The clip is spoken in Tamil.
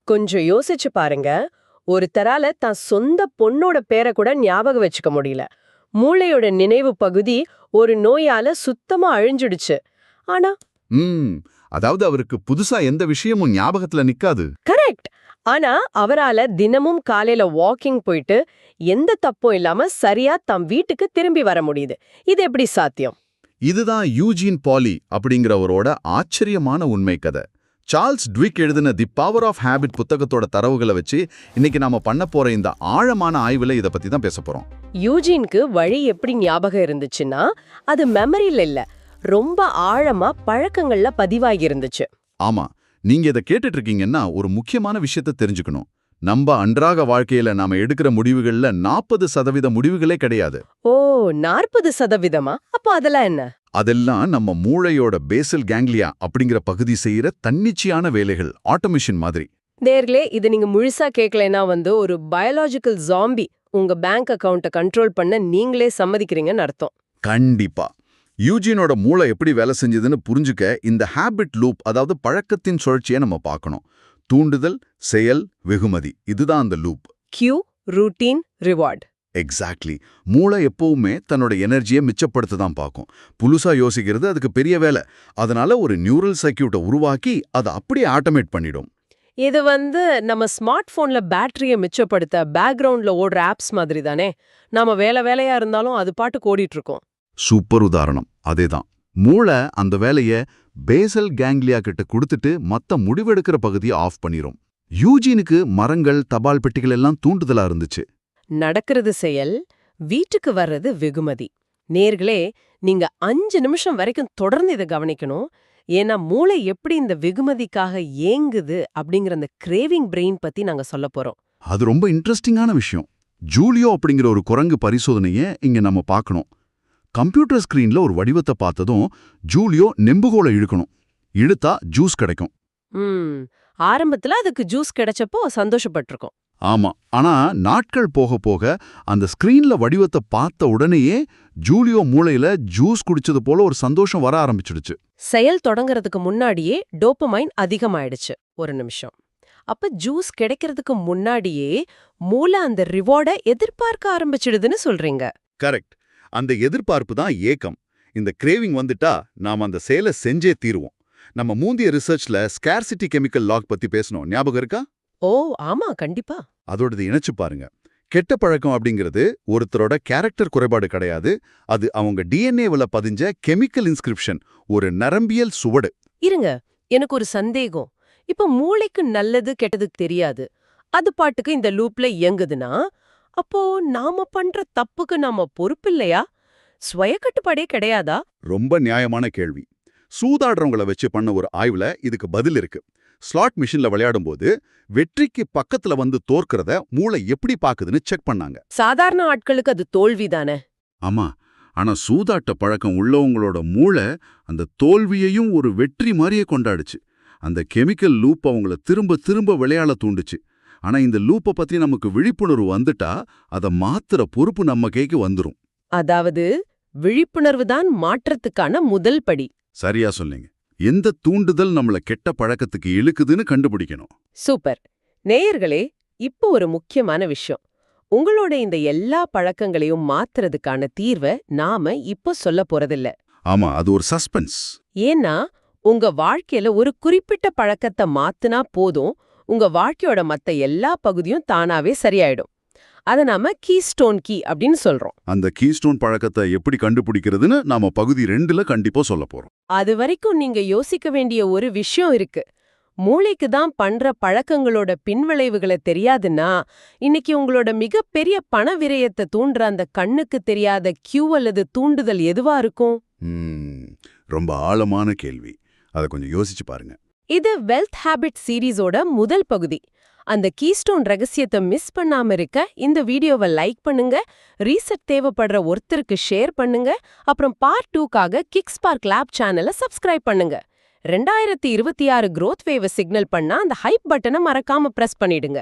கொஞ்சம் யோசிச்சு பாருங்க. ஒருத்தரால தான் சொந்த பொண்ணோட பேரை கூட ஞாபகம் வச்சுக்க முடியல. மூளையோட நினைவு பகுதி ஒரு நோயால சுத்தமா அழிஞ்சிடுச்சு. ஆனா அதாவது அவருக்கு புதுசா எந்த விஷயமும் ஞாபகத்துல நிக்காது. கரெக்ட். ஆனா அவரால தினமும் காலையில வாக்கிங் போயிட்டு எந்த தப்பும் இல்லாம சரியா தம் வீட்டுக்கு திரும்பி வர முடியுது. இது எப்படி சாத்தியம்? இதுதான் யூஜீன் பாலி அப்படிங்கிறவரோட ஆச்சரியமான உண்மை கதை. சார்ல்ஸ் ட்விக் எழுதின தி பவர் ஆஃப் ஹேபிட் புத்தகத்தோட தரவுகளை வச்சு இன்னைக்கு நாம பண்ண போற இந்த ஆழமான ஆய்வுல இதை பத்தி தான் பேச போறோம். யூஜீனுக்கு வழி எப்படி ஞாபகம் இருந்துச்சுன்னா, அது மெமரியில இல்ல, ரொம்ப ஆழமா பழக்கங்கள்ல பதிவாகி இருந்துச்சு. ஆமா, நீங்க இதை கேட்டுட்டு இருக்கீங்கன்னா ஒரு முக்கியமான விஷயத்த தெரிஞ்சுக்கணும். நம்ம அன்றாட வாழ்க்கையில நாம எடுக்கிற முடிவுகள்ல 40% முடிவுகளே கிடையாது. ஓ, 40%? அப்போ அதெல்லாம் என்ன? அதெல்லாம் நம்ம மூளையோட பேசல் கேங்லியா அப்படிங்கிற பகுதி செய்யற தன்னிச்சையான வேலைகள், ஆட்டோமேஷன் மாதிரி. நேர்களே, இது நீங்க முழுசா கேட்கலைன்னா ஒரு பயாலஜிக்கல் ஜாம்பி உங்க பேங்க் அக்கவுண்ட்டை கண்ட்ரோல் பண்ண நீங்களே சம்மதிக்கிறீங்கன்னு அர்த்தம். கண்டிப்பா. யூஜினோட மூளை எப்படி வேலை செஞ்சதுன்னு புரிஞ்சுக்க இந்த ஹேபிட் லூப், அதாவது பழக்கத்தின் சுழற்சியை நம்ம பார்க்கணும். தூண்டுதல், செயல், வெகுமதி, இதுதான் அந்த loop. Cue, routine, reward. Exactly. மூளை எப்பவுமே தன்னோட எனர்ஜியை மிச்சப்படுத்த தான் பார்க்கும். புதுசா யோசிக்கிறது அதுக்கு பெரிய வேலை. அதனால ஒரு நியூரல் சர்க்யூட்டை உருவாக்கி அதை அப்படியே ஆட்டோமேட் பண்ணிடும். இது நம்ம ஸ்மார்ட் போன்ல பேட்டரியை மிச்சப்படுத்த பேக்ரவுண்ட்ல ஓடுற ஆப்ஸ் மாதிரி தானே. நாம வேலையா இருந்தாலும் அது பாட்டுக்கு ஓடிட்டு இருக்கோம். சூப்பர் உதாரணம். அதேதான். மூளை அந்த வேலையை பேசல் கேங்லியா கிட்ட கொடுத்துட்டு மத்த முடிவெடுக்கிற பகுதியை ஆஃப் பண்ணிரும். யூஜினுக்கு மரங்கள், தபால் பெட்டிகள் எல்லாம் தூண்டுதலா இருந்துச்சு. நடக்கிறது செயல், வீட்டுக்கு வர்றது வெகுமதி. நேர்களே, நீங்க 5 நிமிஷம் வரைக்கும் தொடர்ந்து இதை கவனிக்கணும். ஏன்னா மூளை எப்படி இந்த வெகுமதிக்காக ஏங்குது அப்படிங்கிற அந்த கிரேவிங் பிரெயின் பத்தி நாங்க சொல்ல போறோம். அது ரொம்ப இன்ட்ரெஸ்டிங்கான விஷயம். ஜூலியோ அப்படிங்கிற ஒரு குரங்கு பரிசோதனையை இங்க நம்ம பார்க்கணும். கம்ப்யூட்டர் ஸ்கிரீன்ல ஒரு வடிவத்தை பார்த்ததும் ஜூலியோ நெம்புகோலை இழுக்கணும். இழுத்தா ஜூஸ் கிடைக்கும். ஆரம்பத்துல அதுக்கு ஜூஸ் கிடைச்சப்போ சந்தோஷப்பட்டிருக்கோம். ஆமா, ஆனா நாட்கள் போக போக அந்த ஸ்கிரீன்ல வடிவத்தை பார்த்த உடனேயே ஜூலியோ மூளையில ஜூஸ் குடிச்சது போல ஒரு சந்தோஷம் வர ஆரம்பிச்சிடுச்சு. செயல் தொடங்குறதுக்கு முன்னாடியே டோபமைன் அதிகமாயிடுச்சு. ஒரு நிமிஷம். அப்ப ஜூஸ் கிடைக்கிறதுக்கு முன்னாடியே மூளை அந்த ரிவார்டை எதிர்பார்க்க ஆரம்பிச்சிடுதுன்னு சொல்றீங்க? கரெக்ட். அந்த எதிர்பார்ப்பு தான் ஏக்கம். இந்த கிரேவிங் வந்துட்டா நாம அந்த செயலை செஞ்சே தீருவோம். நம்ம மூந்திய ரிசர்ச்ல ஸ்கேர்சிட்டி கெமிக்கல் லாக் பத்தி பேசணும், ஞாபகம் இருக்கா? ஓ ஆமா, கண்டிப்பா. அதோடது இணைச்சு பாருங்க. கெட்ட பழக்கம் அப்படிங்கிறது ஒருத்தரோட கேரக்டர் குறைபாடு கிடையாது. அது அவங்க டிஎன்ஏவில் பதிஞ்ச கெமிக்கல் இன்ஸ்கிரிப்ஷன், ஒரு நரம்பியல் சுவடு. இருங்க, எனக்கு ஒரு சந்தேகம். இப்ப மூளைக்கு நல்லது கெட்டது தெரியாது, அது பாட்டுக்கு இந்த லூப்ல இயங்குதுன்னா, அப்போ நாம பண்ற தப்புக்கு நாம பொறுப்பில்லையா? சுய கட்டுப்பாடே கிடையாதா? ரொம்ப நியாயமான கேள்வி. சூதாடுறவங்களை வச்சு பண்ண ஒரு ஆய்வுல இதுக்கு பதில் இருக்கு. ஸ்லாட் மிஷின்ல விளையாடும்போது வெற்றிக்கு பக்கத்துல வந்து தோற்கிறத மூளை எப்படி பாக்குதுன்னு செக் பண்ணாங்க. சாதாரண ஆட்களுக்கு அது தோல்விதானே? ஆமா, ஆனா சூதாட்ட பழக்கம் உள்ளவங்களோட மூளை அந்த தோல்வியையும் ஒரு வெற்றி மாதிரியே கொண்டாடுச்சு. அந்த கெமிக்கல் லூப் அவங்கள திரும்ப திரும்ப விளையாட தூண்டுச்சு. ஆனா இந்த லூப்பை பத்தி நமக்கு விழிப்புணர்வு வந்துட்டா அதை மாத்துற பொறுப்பு நம்ம கைக்கு வந்துரும். அதாவது விழிப்புணர்வு தான் மாற்றத்துக்கான முதல் படி. சரியா சொன்னீங்க. எந்த தூண்டுதல் நம்மள கெட்ட பழக்கத்துக்கு இழுக்குதுன்னு கண்டுபிடிக்கணும். சூப்பர். நேயர்களே, இப்போ ஒரு முக்கியமான விஷயம். உங்களோட இந்த எல்லா பழக்கங்களையும் மாத்துறதுக்கான தீர்வை நாம இப்போ சொல்ல போறதில்ல. ஆமா, அது ஒரு சஸ்பென்ஸ். ஏன்னா உங்க வாழ்க்கையில ஒரு குறிப்பிட்ட பழக்கத்தை மாத்துனா போதும், உங்க வாழ்க்கையோட மத்த எல்லா பகுதியும் தானாவே சரியாயிடும். அத நாம கீஸ்டோன் கீ அப்படின்னு சொல்றோம். அந்த கீஸ்டோன் பழக்கத்தை எப்படி கண்டுபிடிக்கிறதுன்னு நாம பகுதி 2ல கண்டிப்பா சொல்ல போறோம். அது வரைக்கும் நீங்க யோசிக்க வேண்டிய ஒரு விஷயம் இருக்கு. மூளைக்கு தான் பண்ற பழக்கங்களோட பின்விளைவுகளை தெரியாதுன்னா, இன்னைக்கு உங்களோட மிகப்பெரிய பண விரயத்தை தூண்டுற அந்த கண்ணுக்கு தெரியாத கியூ அல்லது தூண்டுதல் எதுவா இருக்கும்? ரொம்ப ஆழமான கேள்வி. அதை கொஞ்சம் யோசிச்சு பாருங்க. இது வெல்த் ஹேபிட் சீரீஸோட முதல் பகுதி. அந்த கீஸ்டோன் ரகசியத்தை மிஸ் பண்ணாம இருக்க இந்த வீடியோவை லைக் பண்ணுங்க, ரீசெட் தேவைப்படுற ஒருத்தருக்கு ஷேர் பண்ணுங்க, அப்புறம் பார்ட் 2க்காக கிக்ஸ்பார்க் லேப் சேனலை சப்ஸ்கிரைப் பண்ணுங்க. 2026 growth wave சிக்னல் பண்ணா அந்த ஹைப் பட்டனை மறக்காம பிரஸ் பண்ணிடுங்க.